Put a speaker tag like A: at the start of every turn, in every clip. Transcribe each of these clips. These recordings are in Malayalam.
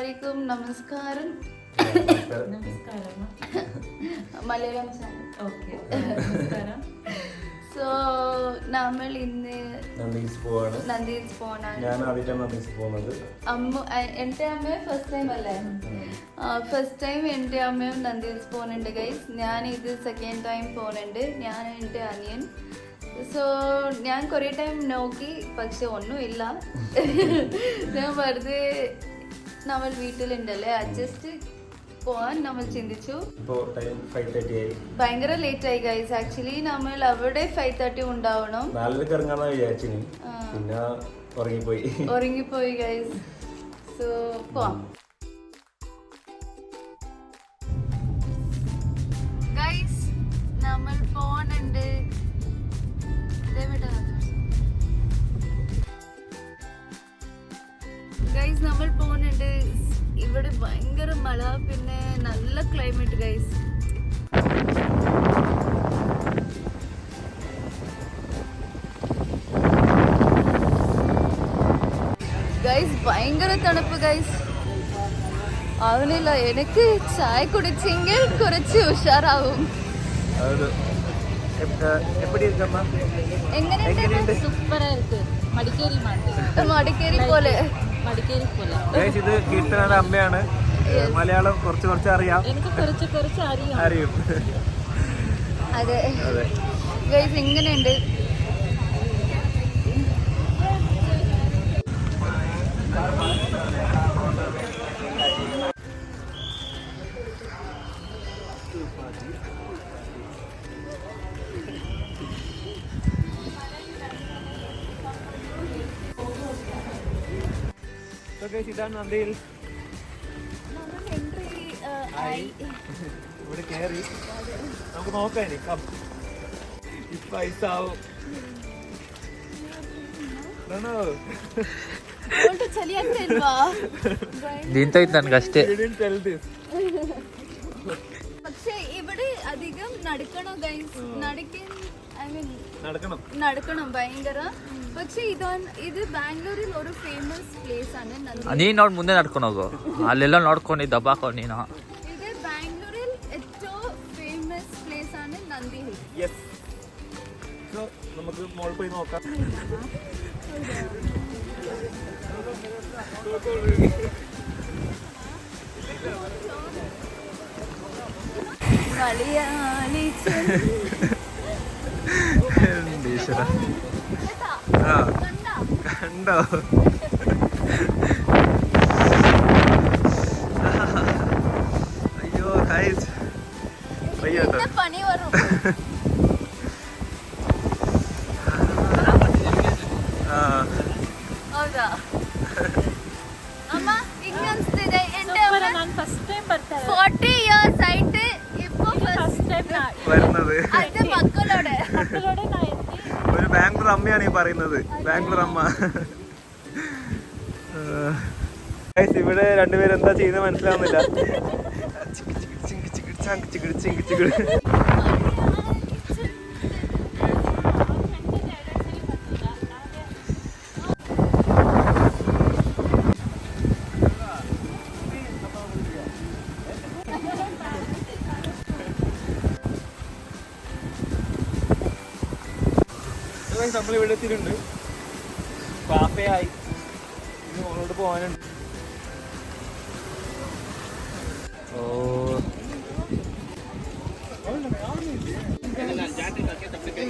A: എല്ലാവർക്കും നമസ്കാരം. മലയാളം ചാനൽ.
B: ഓക്കെ, നമസ്കാരം.
A: സോ നമ്മൾ ഇന്ന് നന്ദീസ് പോവാണ്.
C: ഞാൻ ആദ്യമായിട്ടാണ് നന്ദീസ് പോകുന്നത്.
A: എൻ്റെ അമ്മ ഫസ്റ്റ് ടൈം അല്ലേ? ഫസ്റ്റ് ടൈം എൻ്റെ അമ്മയും നന്ദീസ് പോകുന്നുണ്ട് ഗൈസ്. ഞാൻ ഇത് സെക്കൻഡ് ടൈം പോകുന്നുണ്ട്, ഞാൻ എൻ്റെ അനിയൻ. സോ ഞാൻ കുറേ ടൈം നോക്കി, പക്ഷെ ഒന്നുമില്ല. ഞാൻ വെറുതെ നമ്മൾ വീട്ടിലുണ്ടല്ലേ, അഡ്ജസ്റ്റ് പോവാൻ നമ്മൾ ചിന്തിച്ചു. ഭയങ്കര ലേറ്റ് ആയി ഗൈസ്. ആക്ച്വലി നമ്മൾ അവിടെ 5:30 ഉണ്ടാവണം.
C: പിന്നെ
A: ഉറങ്ങിപ്പോയി ഗൈസ്. സോ പോവാം ഗൈസ്. നമ്മൾ പോകുന്നുണ്ട്. ഗൈസ് നമ്മൾ പോകുന്നുണ്ട്. ഇവിടെ ഭയങ്കര മഴ, പിന്നെ നല്ല ക്ലൈമറ്റ് ഗൈസ്. ഗൈസ് ഭയങ്കര തണുപ്പ് ഗൈസ്. ആവുന്നില്ല, എനിക്ക് ചായ കുടിച്ചെങ്കിൽ കുറച്ച് ഉഷാറാവും. എങ്ങനെയുണ്ട്?
B: സൂപ്പറായിരിക്കും.
A: മടിക്കേരി പോലെ.
C: ഇത് കീർത്തനയുടെ അമ്മയാണ്. മലയാളം കുറച്ച് അറിയാം.
B: എനിക്ക് കുറച്ച് അറിയും.
A: അതെ ഗൈസ്, എങ്ങനെയുണ്ട്?
C: ഇതാണ് നന്ദിയിൽ. ഇവിടെ കയറി നമുക്ക് നോക്കാം.
D: దీంతో ఇతను కష్టే.
A: പക്ഷെ ഇവിടെ അധികം നടക്കണോ ഗൈസ്? നടക്കണം ഭയങ്കര. പക്ഷെ ഇത് ബാംഗ്ലൂരിൽ ഒരു ഫേമസ് പ്ലേസ് ആണ്.
D: ನೀನ್ ನೋಡ್ ಮುಂದೆ ನಡ್ಕೊಂಡು ಹೋಗು, ಅಲ್ಲೆಲ್ಲ ನೋಡ್ಕೊಂಡು ದಬ್ಬಾಕೊಂಡು ನೀನು.
A: ഇത് ബാംഗ്ലൂരിൽ ഏറ്റവും ഫേമസ് പ്ലേസ് ആണ് നന്ദി ഹിൽ.
C: നമുക്ക് മോളിൽ പോയി നോക്കാം.
A: മലയാളി
C: കണ്ടോ? അയ്യോ
A: പണി വരും. ಹೌದಾ ಅಮ್ಮ? ಹಿಂಗ ಅನ್ಸ್ತಿದೆ.
B: ನಾನು ಫಸ್ಟ್ ಟೈಮ್ ಬರ್ತಾ
A: 40 years ಆಯ್ತು ಇಪ್ಪೋ
B: ഫസ്റ്റ് ടൈം
C: വരുന്നത്.
A: അത് മക്കളോടെ
C: ഒരു ബാംഗ്ലൂർ അമ്മയാണ് ഈ പറയുന്നത്. ബാംഗ്ലൂർ അമ്മ. ഇവിടെ രണ്ടുപേരും എന്താ ചെയ്യുന്നത് മനസ്സിലാവുന്നില്ല. നമ്മളിവിടെ എത്തിയിട്ടുണ്ട്. പാപ്പയായി ഇനി മോളോട് പോകാനുണ്ട്.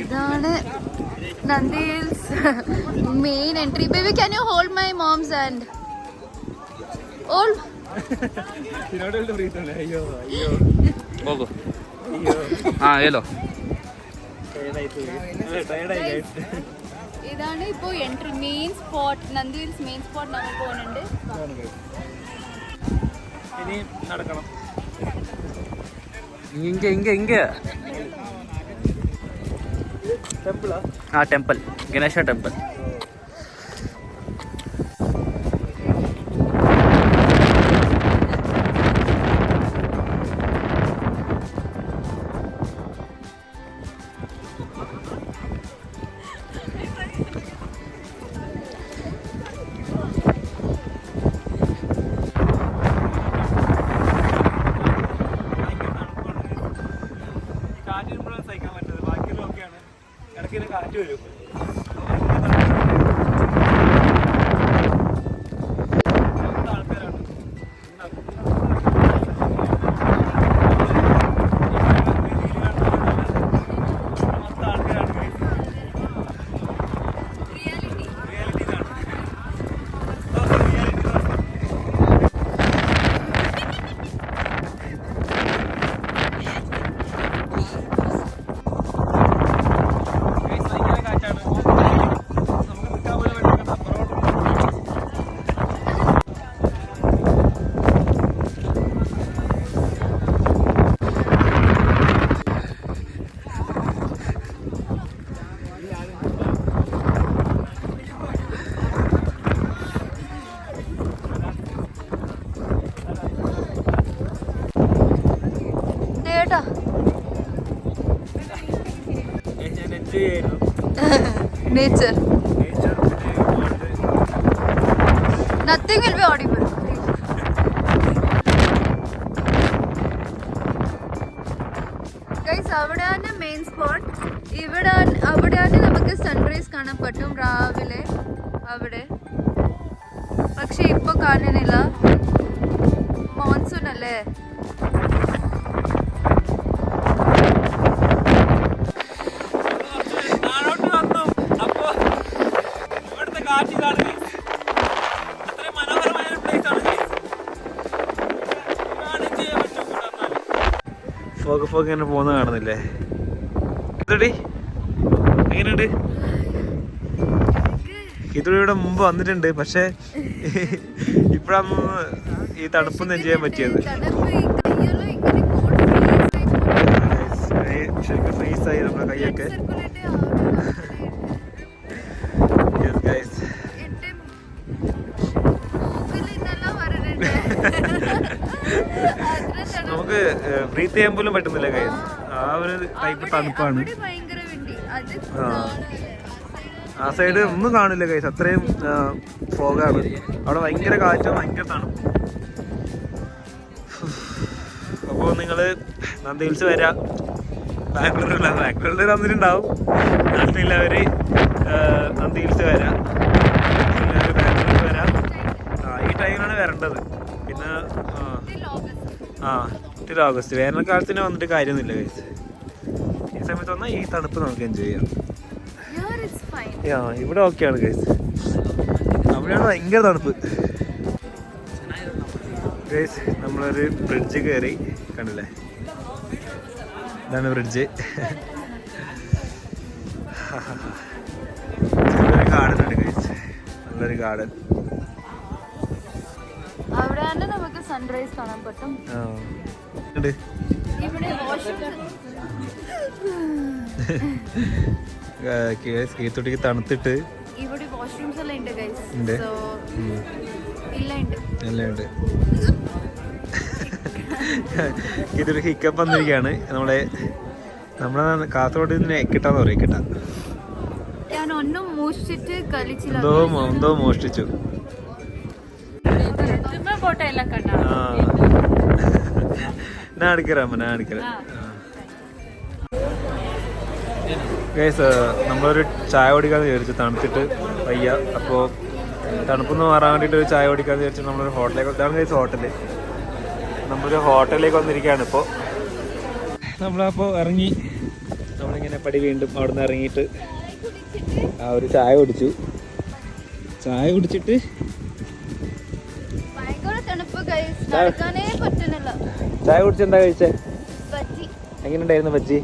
A: ഇതാണ് നന്ദി hills main entry. Baby, can you hold my moms hand? Hold.
C: അയ്യോ
D: ಹೋಗು. ಹಾ ಹೇಳು.
A: ഇതാണ് ഇപ്പോ എൻട്രി, മെയിൻ സ്പോട്ട്. നന്ദി ഹിൽസ് മെയിൻ സ്പോട്ട് നമ്മൾ പോകുന്നുണ്ട്.
C: ഇനി നടക്കണം.
D: ಹಿಂಗೆ
C: ടെമ്പിളാ?
D: ಆ ಟೆಂಪಲ್, ಗಣೇಶ ಟೆಂಪಲ್.
C: ഇടയ്ക്കിങ്ങനെ കാറ്റ് വരും.
A: Nature. Nothing will be audible. Guys, അവിടെയാണ് മെയിൻ സ്പോട്ട്. അവിടെയാണ് നമുക്ക് സൺറൈസ് കാണാൻ പറ്റും രാവിലെ അവിടെ. പക്ഷെ ഇപ്പൊ കാണുന്നില്ല, മോൺസൂൺ അല്ലേ.
C: ഫോഗ് ഇങ്ങനെ പോകുന്ന കാണുന്നില്ലേ? ഇതടി എങ്ങനെയുണ്ട്? ഇതിലൂടെ മുമ്പ് വന്നിട്ടുണ്ട്, പക്ഷെ ഇപ്പഴാണ് ഈ തണുപ്പൊന്നും എൻജോയ് ചെയ്യാൻ പറ്റിയത്. ശരിക്കും ഫ്രീസായി നമ്മുടെ കൈയൊക്കെ. നമുക്ക് ബ്രീത്ത് ചെയ്യാൻ പോലും പറ്റുന്നില്ല ഗൈസ്. ആ ഒരു ടൈപ്പ് തണുപ്പാണ്. ആ സൈഡ് ഒന്നും കാണില്ല ഗൈസ്, അത്രയും ഫോഗാണ്. അവിടെ ഭയങ്കര കാറ്റും ഭയങ്കര തണുപ്പും. അപ്പോൾ നിങ്ങൾ നന്ദി ഹിൽസ് വരാം. ബാംഗ്ലൂരിൽ വന്നിട്ടുണ്ടാവും, നാട്ടിലുള്ളവർ നന്ദി ഹിൽസ് വരാം. ബാംഗ്ലൂരിൽ വരാം. ഈ ടൈമിലാണ് വരേണ്ടത്. പിന്നെ ടിൽ ഓഗസ്റ്റ്. വേനൽക്കാലത്തിന് വന്നിട്ട് കാര്യമൊന്നുമില്ല ഗൈസ്. ഈ സമയത്ത് വന്നാൽ ഈ തണുപ്പ് നമുക്ക് എൻജോയ് ചെയ്യാം. ഇവിടെ ഓക്കെയാണ് ഗൈസ്. അവിടെയാണ് ഭയങ്കര തണുപ്പ് ഗൈസ്. നമ്മളൊരു ബ്രിഡ്ജ് കയറി, കണ്ടില്ലേ? ഇതാണ് ബ്രിഡ്ജ്. നല്ലൊരു ഗാർഡൻ ഉണ്ട് ഗൈസ്, നല്ലൊരു ഗാർഡൻ.
A: അവിടെയാണ് നമുക്ക് സൺറൈസ് കാണാൻ പറ്റും.
C: കീത്തൊട്ടിക്ക് തണുത്തിട്ട്
A: ഇവിടെ വാഷ്റൂംസ് എല്ലാം ഉണ്ട് ഗൈസ്.
C: എല്ലാം ഉണ്ട്. ഇതൊരു ഹിക്കപ്പ് വന്നിരിക്കുകയാണ്. നമ്മളെ കാസർഗോഡ് ഇതിനെ എക്കിട്ടാന്ന് പറയും. എക്കിട്ട
A: ഞാൻ ഒന്നും മോഷ്ടിച്ചിട്ട് കളിച്ചില്ല.
C: എന്തോ മോഷ്ടിച്ചു. ഞാൻ എടുക്കരാ. ഗൈസ്, നമ്മളൊരു ചായ കുടിക്കാന്ന് വിചാരിച്ചു, തണുത്തിട്ട് വയ്യ. അപ്പോൾ തണുപ്പൊന്ന് മാറാൻ വേണ്ടിയിട്ട് ഒരു ചായ കുടിക്കാന്ന് വിചാരിച്ചു നമ്മളൊരു ഹോട്ടലിലേക്ക്. ഇതാണ് ഗൈസ് ഹോട്ടല്. നമ്മളൊരു ഹോട്ടലിലേക്ക് വന്നിരിക്കുകയാണ് ഇപ്പോൾ. നമ്മളപ്പോൾ ഇറങ്ങി, നമ്മളിങ്ങനെ പടി വീണ്ടും അവിടെ നിന്ന് ഇറങ്ങിയിട്ട് ഒരു ചായ കുടിച്ചു. ചായ കുടിച്ചിട്ട് ചായ കുടിച്ച് എന്താ കഴിച്ചേ? എങ്ങനെ ഉണ്ടായിരുന്നു ബജ്ജി?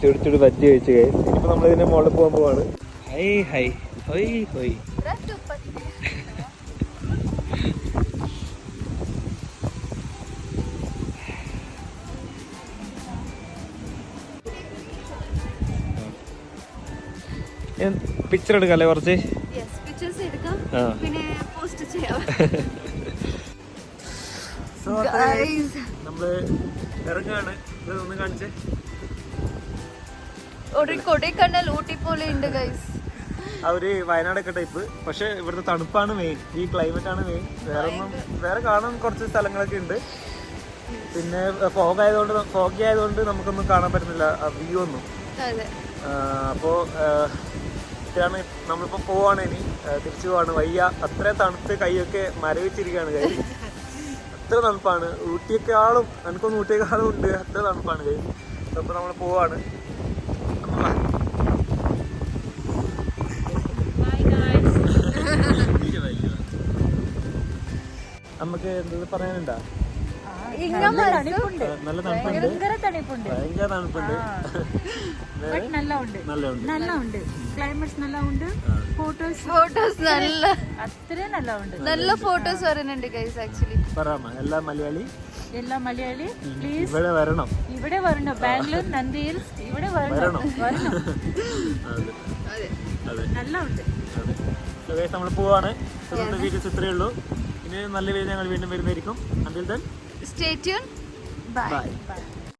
C: ചൂട് ചൂട് ബജ്ജി കഴിച്ചു. ഇനിയിപ്പോൾ നമ്മളിതിൻ്റെ മുകളിൽ പോകാൻ പോവാണ്. ഹൈ ഹൈ ഹൊയ് ഹൊയ്. പിക്ചർ എടുക്കല്ലേ കുറച്ച്? നമ്മള് ഇറങ്ങാണ്. ഒന്ന് കാണിച്ചേ.
A: കൊടൈക്കനാൽ ഊട്ടി പോലെ ഉണ്ട് ഗൈസ്.
C: അവര് വയനാടൊക്കെ ടൈപ്പ്. പക്ഷെ ഇവിടുത്തെ തണുപ്പാണ് മെയിൻ, ഈ ക്ലൈമറ്റ് ആണ് മെയിൻ. വേറെ കാണാൻ കുറച്ച് സ്ഥലങ്ങളൊക്കെ ഉണ്ട്. പിന്നെ ഫോഗി ആയതുകൊണ്ട് നമുക്കൊന്നും കാണാൻ പറ്റുന്നില്ല ആ വ്യൂ ഒന്നും.
A: അതെ.
C: അപ്പോൾ ഇതാണ് നമ്മളിപ്പോൾ പോവാണ്. ഇനി തിരിച്ചു പോവാണ്. വയ്യ, അത്ര തണുത്ത് കൈയൊക്കെ മരവിച്ചിരിക്കുകയാണ് കൈ. അത്ര തണുപ്പാണ്. ഊട്ടിയേക്കാളും എനിക്കൊന്ന് ഊട്ടിയേക്കാളും ഉണ്ട്, അത്ര തണുപ്പാണ് കൈ. അപ്പോൾ നമ്മൾ പോവാണ്. നമുക്ക് എന്തെങ്കിലും പറയാനുണ്ടോ? നല്ല തണുപ്പുണ്ട്, ഭയങ്കര തണുപ്പുണ്ട്. നല്ല ഉണ്ട്.
B: ക്ലൈമറ്റ് നല്ല ഉണ്ട്.
A: ഫോട്ടോസ് നല്ല ഫോട്ടോസ് വരുന്നുണ്ട് ഗൈസ്. ആക്ച്വലി
C: പറയാമോ എല്ലാ മലയാളി
B: പ്ലീസ്
C: ഇവിടെ വരണം.
B: ബാംഗ്ലൂർ, നന്ദി ഹിൽസ് ഇവിടെ വരണം. നല്ല ഉണ്ട്.
C: നമ്മൾ പോവാണ്. വീഡിയോസ് ഇത്രയേ ഉള്ളൂ. ഇനി നല്ല വീഡിയോ ഞങ്ങൾ വീണ്ടും വരുന്നതായിരിക്കും. Until then,
A: stay tuned. Bye.
C: Bye.